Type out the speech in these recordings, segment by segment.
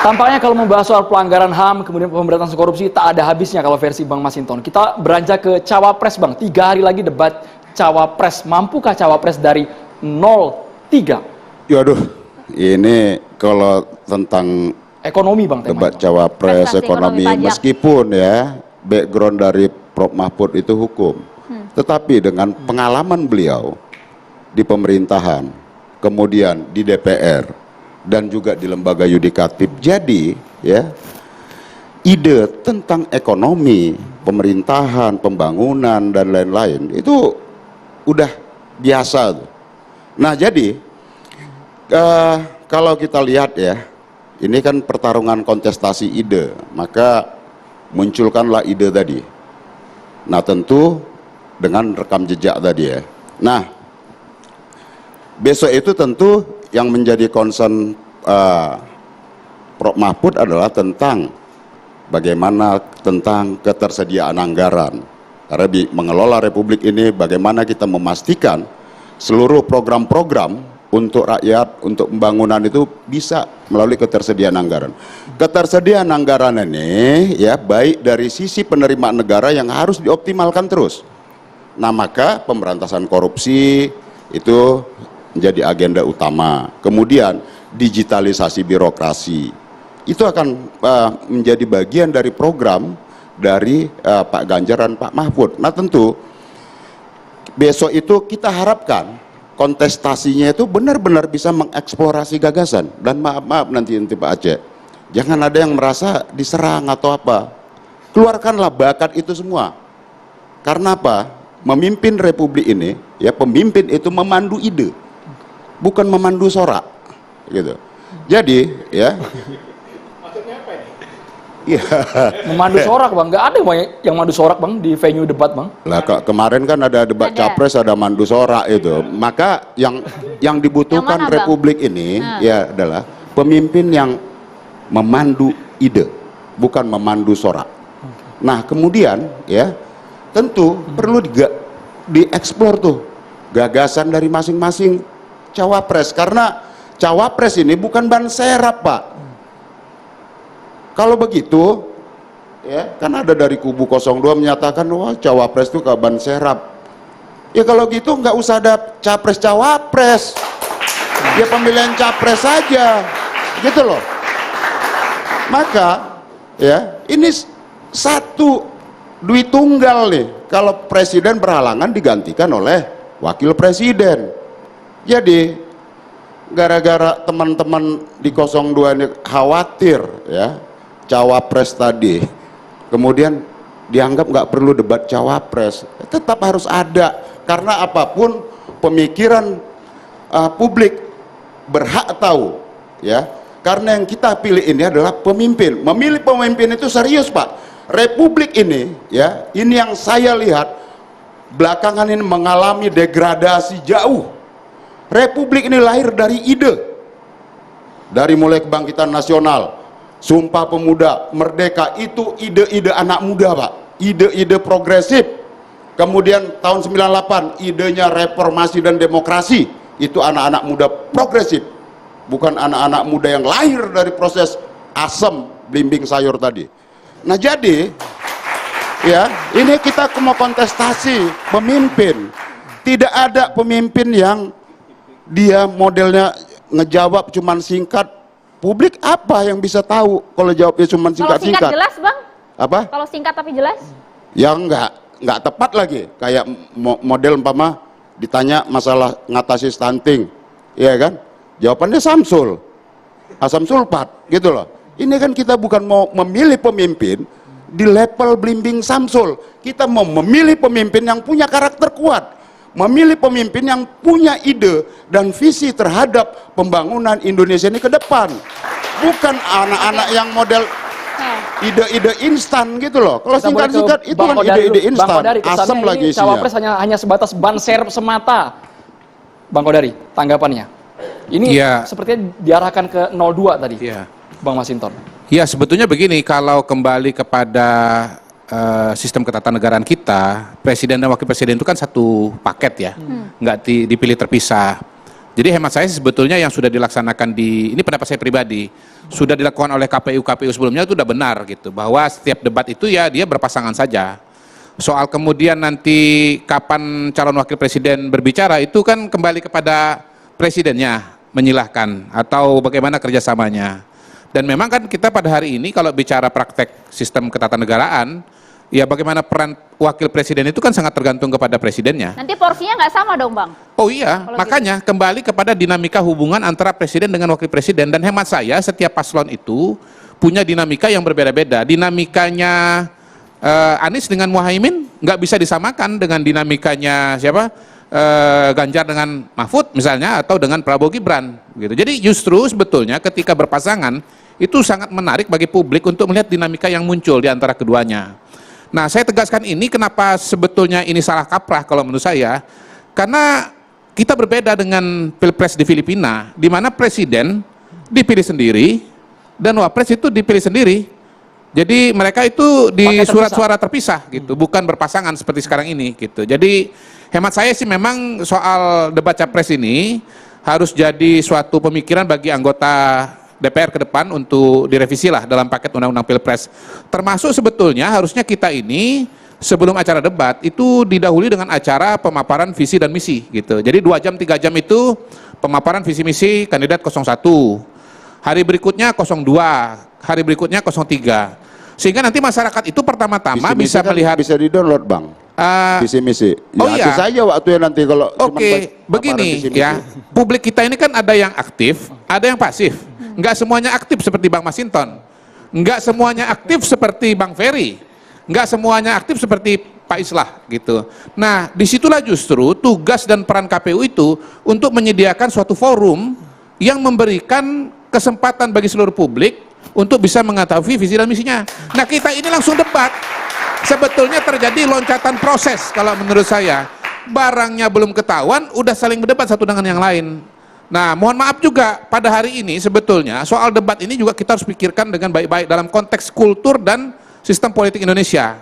Tampaknya kalau membahas soal pelanggaran HAM, kemudian pemberantasan korupsi, tak ada habisnya kalau versi Bang Masinton. Kita beranjak ke Cawapres, Bang. 3 hari lagi debat Cawapres. Mampukah Cawapres dari 0-3? Yaduh, ini kalau tentang ekonomi, Bang, debat Cawapres, ekonomi, meskipun ya background dari Prof. Mahfud itu hukum. Tetapi dengan pengalaman beliau di pemerintahan, kemudian di DPR, dan juga di lembaga yudikatif, jadi ya ide tentang ekonomi, pemerintahan, pembangunan dan lain-lain itu udah biasa. Nah jadi kalau kita lihat ya, ini kan pertarungan kontestasi ide, maka munculkanlah ide tadi. Nah tentu dengan rekam jejak tadi ya. Nah besok itu tentu yang menjadi concern Prof. Mahfud adalah tentang bagaimana tentang ketersediaan anggaran. Karena di mengelola republik ini bagaimana kita memastikan seluruh program-program untuk rakyat, untuk pembangunan itu bisa melalui ketersediaan anggaran. Ketersediaan anggaran ini ya baik dari sisi penerimaan negara yang harus dioptimalkan terus. Nah maka pemberantasan korupsi itu menjadi agenda utama. Kemudian digitalisasi birokrasi itu akan menjadi bagian dari program dari Pak Ganjar dan Pak Mahfud. Nah tentu besok itu kita harapkan kontestasinya itu benar-benar bisa mengeksplorasi gagasan. Dan maaf nanti Pak Aceh, jangan ada yang merasa diserang atau apa. Keluarkanlah bakat itu semua. Karena apa? Memimpin republik ini, ya pemimpin itu memandu ide, bukan memandu sorak, gitu. Jadi, ya. Maksudnya apa ini? Iya. Memandu sorak, Bang. Nggak ada yang mandu sorak, Bang, di venue debat, Bang. Lah kemarin kan ada debat capres, ada mandu sorak itu. Maka yang dibutuhkan yang mana, republik ini ya adalah pemimpin yang memandu ide, bukan memandu sorak. Nah, kemudian ya tentu perlu dieksplor tuh gagasan dari masing-masing cawapres, karena cawapres ini bukan ban serap, Pak. Kalau begitu ya kan ada dari kubu 02 menyatakan wah cawapres itu ke ban serap. Ya kalau gitu nggak usah ada capres cawapres, ya pemilihan capres saja gitu loh. Maka ya ini satu duit tunggal nih, kalau presiden berhalangan digantikan oleh wakil presiden. Jadi gara-gara teman-teman di 02 ini khawatir ya cawapres tadi, kemudian dianggap nggak perlu debat cawapres, tetap harus ada, karena apapun pemikiran publik berhak tahu ya, karena yang kita pilih ini adalah pemimpin. Memilih pemimpin itu serius, Pak. Republik ini ya, ini yang saya lihat belakangan ini mengalami degradasi jauh. Republik ini lahir dari ide, dari mulai kebangkitan nasional, Sumpah Pemuda, Merdeka, itu ide-ide anak muda, Pak, ide-ide progresif. Kemudian tahun 98 idenya reformasi dan demokrasi, itu anak-anak muda progresif, bukan anak-anak muda yang lahir dari proses asam blimbing sayur tadi. Nah jadi ya ini kita mau kontestasi pemimpin, tidak ada pemimpin yang dia modelnya ngejawab cuman singkat. Publik apa yang bisa tahu kalau jawabnya cuman singkat-singkat? Kalau singkat jelas, Bang? Apa? Kalau singkat tapi jelas? Ya nggak tepat lagi, kayak model umpama ditanya masalah ngatasi stunting, ya kan? Jawabannya Samsul, asam sulfat, gitu loh. Ini kan kita bukan mau memilih pemimpin di level blimbing Samsul, kita mau memilih pemimpin yang punya karakter kuat, memilih pemimpin yang punya ide dan visi terhadap pembangunan Indonesia ini ke depan, bukan anak-anak yang model ide-ide instan gitu loh. Kalau singkat-singkat itu kan ide-ide instan, asam lagi isinya. Cawapres hanya sebatas ban serep semata. Bang Kodari, tanggapannya? Ini ya, sepertinya diarahkan ke 02 tadi, ya. Bang Masinton. Ya sebetulnya begini, kalau kembali kepada sistem ketatanegaraan kita, presiden dan wakil presiden itu kan satu paket ya, nggak dipilih terpisah. Jadi hemat saya sebetulnya yang sudah dilaksanakan ini pendapat saya pribadi, sudah dilakukan oleh KPU sebelumnya itu sudah benar gitu, bahwa setiap debat itu ya dia berpasangan saja. Soal kemudian nanti kapan calon wakil presiden berbicara itu kan kembali kepada presidennya menyilahkan atau bagaimana kerjasamanya. Dan memang kan kita pada hari ini kalau bicara praktek sistem ketatanegaraan, ya bagaimana peran wakil presiden itu kan sangat tergantung kepada presidennya. Nanti porsinya nggak sama dong Bang? Oh iya, Kalau makanya kembali kepada dinamika hubungan antara presiden dengan wakil presiden. Dan hemat saya setiap paslon itu punya dinamika yang berbeda-beda. Dinamikanya Anies dengan Muhaimin nggak bisa disamakan dengan dinamikanya siapa? Ganjar dengan Mahfud misalnya, atau dengan Prabowo Gibran gitu. Jadi justru sebetulnya ketika berpasangan itu sangat menarik bagi publik untuk melihat dinamika yang muncul di antara keduanya. Nah, saya tegaskan ini kenapa sebetulnya ini salah kaprah kalau menurut saya, karena kita berbeda dengan Pilpres di Filipina, di mana presiden dipilih sendiri dan wapres itu dipilih sendiri. Jadi mereka itu di surat suara terpisah gitu, bukan berpasangan seperti sekarang ini gitu. Jadi hemat saya sih memang soal debat capres ini harus jadi suatu pemikiran bagi anggota DPR ke depan untuk direvisi lah dalam paket undang-undang Pilpres. Termasuk sebetulnya harusnya kita ini sebelum acara debat itu didahului dengan acara pemaparan visi dan misi gitu. Jadi 2 jam 3 jam itu pemaparan visi misi kandidat 01. Hari berikutnya 02, hari berikutnya 03. Sehingga nanti masyarakat itu pertama-tama bisa kan melihat, bisa di-download Bang. Visi misi. oh iya. Saja waktunya nanti kalau Oke, begini ya. Publik kita ini kan ada yang aktif, ada yang pasif. Enggak semuanya aktif seperti Bang Masinton. Enggak semuanya aktif seperti Bang Ferry. Enggak semuanya aktif seperti Pak Islah gitu. Nah, disitulah justru tugas dan peran KPU itu untuk menyediakan suatu forum yang memberikan kesempatan bagi seluruh publik untuk bisa mengetahui visi dan misinya. Nah, kita ini langsung debat. Sebetulnya terjadi loncatan proses kalau menurut saya. Barangnya belum ketahuan, udah saling berdebat satu dengan yang lain. Nah, mohon maaf juga pada hari ini sebetulnya soal debat ini juga kita harus pikirkan dengan baik-baik dalam konteks kultur dan sistem politik Indonesia.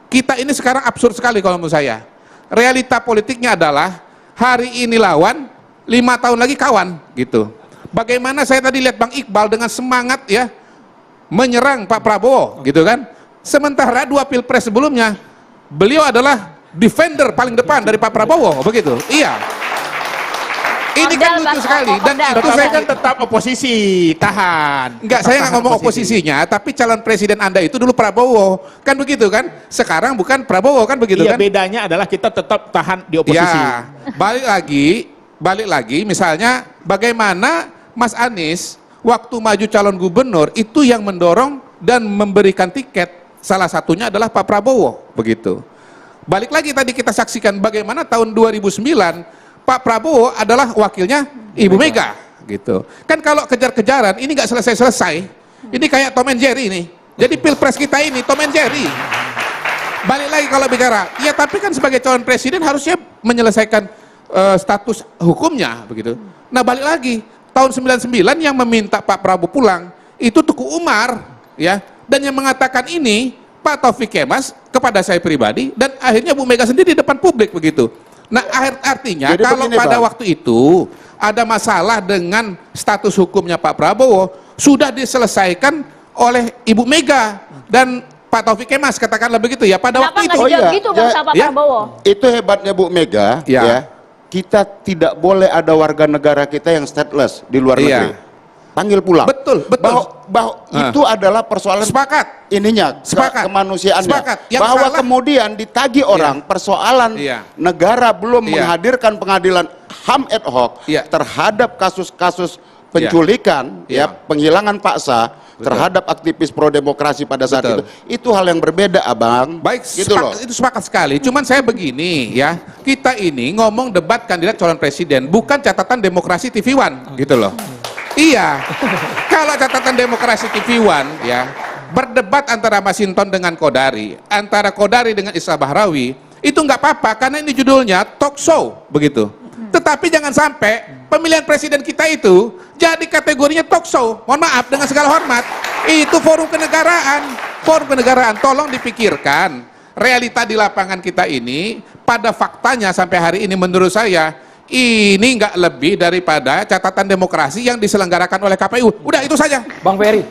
Kita ini sekarang absurd sekali kalau menurut saya. Realita politiknya adalah hari ini lawan, 5 tahun lagi kawan gitu. Bagaimana saya tadi lihat Bang Iqbal dengan semangat ya menyerang Pak Prabowo gitu kan. Sementara 2 pilpres sebelumnya beliau adalah defender paling depan dari Pak Prabowo begitu. Iya. Ini kan lucu sekali dan itu saya kan tetap oposisi, tahan. enggak, saya nggak ngomong oposisinya, tapi calon presiden Anda itu dulu Prabowo, kan begitu kan? Sekarang bukan Prabowo kan begitu Iya, kan? bedanya adalah kita tetap tahan di oposisi. Ya, balik lagi misalnya bagaimana Mas Anies waktu maju calon gubernur itu yang mendorong dan memberikan tiket salah satunya adalah Pak Prabowo begitu. Balik lagi tadi kita saksikan bagaimana tahun 2009 Pak Prabowo adalah wakilnya Ibu Mega gitu. Kan kalau kejar-kejaran ini nggak selesai-selesai. Ini kayak Tom and Jerry ini. Jadi pilpres kita ini Tom and Jerry. Balik lagi kalau bicara, ya tapi kan sebagai calon presiden harusnya menyelesaikan status hukumnya begitu. Nah, balik lagi tahun 99 yang meminta Pak Prabowo pulang itu Teguh Umar ya, dan yang mengatakan ini Pak Taufik Kemas kepada saya pribadi dan akhirnya Bu Mega sendiri di depan publik begitu. Nah, artinya jadi kalau begini, pada Bang, waktu itu ada masalah dengan status hukumnya Pak Prabowo sudah diselesaikan oleh Ibu Mega dan Pak Taufik Kemas, katakanlah begitu ya pada Kenapa waktu nggak itu. dijawab gitu Bang sama Pak ya. Prabowo? Itu hebatnya Bu Mega Ya. ya. Kita tidak boleh ada warga negara kita yang stateless di luar Iya. negeri. Panggil pulang. Betul. Bahwa itu adalah persoalan Sepakat. ininya Sepakat. kemanusiaannya. Sepakat. Yang Bahwa salah- kemudian ditagi orang persoalan Iya. negara belum Iya. menghadirkan pengadilan HAM ad hoc Iya. terhadap kasus-kasus penculikan Iya. penghilangan paksa terhadap aktivis pro demokrasi pada saat Betul. itu hal yang berbeda, Abang. Baik, gitu loh. itu sepakat sekali. Cuman saya begini ya, kita ini ngomong debat kandidat calon presiden, bukan catatan demokrasi TV One, gitu loh. Iya, kalau catatan demokrasi TV One ya, berdebat antara Masinton dengan Kodari, antara Kodari dengan Isra Bahrawi, itu nggak apa-apa karena ini judulnya talk show, begitu. Tetapi jangan sampai pemilihan presiden kita itu jadi kategorinya talk show. Mohon maaf dengan segala hormat, itu forum kenegaraan. Forum kenegaraan, tolong dipikirkan realita di lapangan kita ini pada faktanya sampai hari ini menurut saya ini nggak lebih daripada catatan demokrasi yang diselenggarakan oleh KPU. Udah itu saja. Bang Ferry,